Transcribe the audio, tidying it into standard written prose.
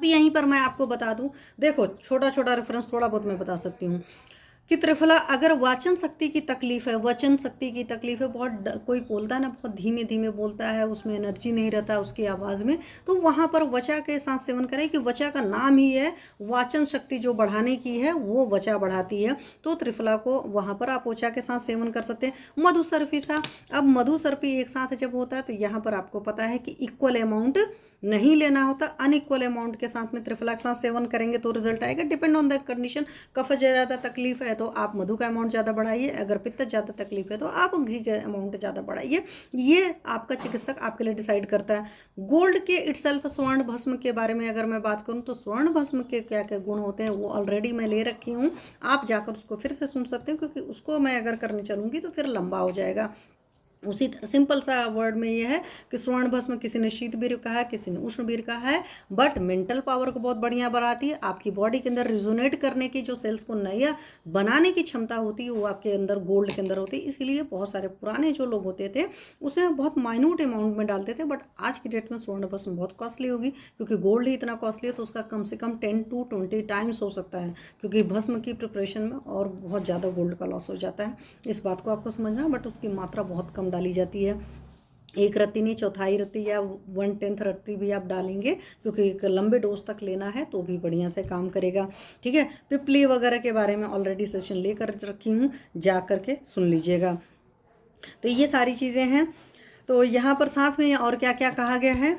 यहीं पर मैं आपको बता दूं, देखो छोटा छोटा रेफरेंस थोड़ा बहुत मैं बता सकती हूँ कि त्रिफला अगर वाचन शक्ति की तकलीफ है, वचन शक्ति की तकलीफ है, बहुत कोई बोलता है ना, बहुत धीमे धीमे बोलता है, उसमें एनर्जी नहीं रहता उसकी आवाज़ में, तो वहाँ पर वचा के साथ सेवन करें कि वचा का नाम ही है वाचन शक्ति जो बढ़ाने की है, वो वचा बढ़ाती है। तो त्रिफला को वहाँ पर आप वचा के साथ सेवन कर सकते हैं। मधुसर्पी सा, अब मधुसर्पी एक साथ जब होता है तो यहाँ पर आपको पता है कि इक्वल अमाउंट नहीं लेना होता, अनइक्वल अमाउंट के साथ में त्रिफला के साथ सेवन करेंगे तो रिजल्ट आएगा। डिपेंड ऑन द कंडीशन, कफ ज़्यादा तकलीफ है तो आप मधु का अमाउंट ज़्यादा बढ़ाइए, अगर पित्त ज़्यादा तकलीफ है तो आप घी के अमाउंट ज़्यादा बढ़ाइए। ये आपका चिकित्सक आपके लिए डिसाइड करता है। गोल्ड के इटसेल्फ स्वर्ण भस्म के बारे में अगर मैं बात करूँ तो स्वर्ण भस्म के क्या क्या गुण होते हैं वो ऑलरेडी मैं ले रखी हूँ, आप जाकर उसको फिर से सुन सकते हो, क्योंकि उसको मैं अगर करने चलूँगी तो फिर लंबा हो जाएगा। उसी तरह सिंपल सा वर्ड में ये है कि स्वर्ण भस्म किसी ने शीत वीर कहा है, किसी ने उष्ण वीर कहा है, बट मेंटल पावर को बहुत बढ़िया बढ़ाती है। आपकी बॉडी के अंदर रिजोनेट करने की जो सेल्स को नया बनाने की क्षमता होती है वो आपके अंदर गोल्ड के अंदर होती है। इसलिए बहुत सारे पुराने जो लोग होते थे उसमें बहुत माइन्यूट अमाउंट में डालते थे, बट आज की डेट में स्वर्ण भस्म बहुत कॉस्टली होगी, क्योंकि गोल्ड ही इतना कॉस्टली है तो उसका कम से कम 10 to 20 टाइम्स हो सकता है, क्योंकि भस्म की प्रिपरेशन में और बहुत ज़्यादा गोल्ड का लॉस हो जाता है। इस बात को आपको समझना, बट उसकी मात्रा बहुत कम डाली जाती है। एक रत्ती नहीं, चौथाई रत्ती या 1/10 रत्ती भी आप डालेंगे, क्योंकि एक लंबे डोज तक लेना है तो भी बढ़िया से काम करेगा। ठीक है, पिपली वगैरह के बारे में ऑलरेडी सेशन लेकर रखी हूँ, जा करके सुन लीजिएगा। तो ये सारी चीज़ें हैं। तो यहाँ पर साथ में और क्या क्या कहा गया है,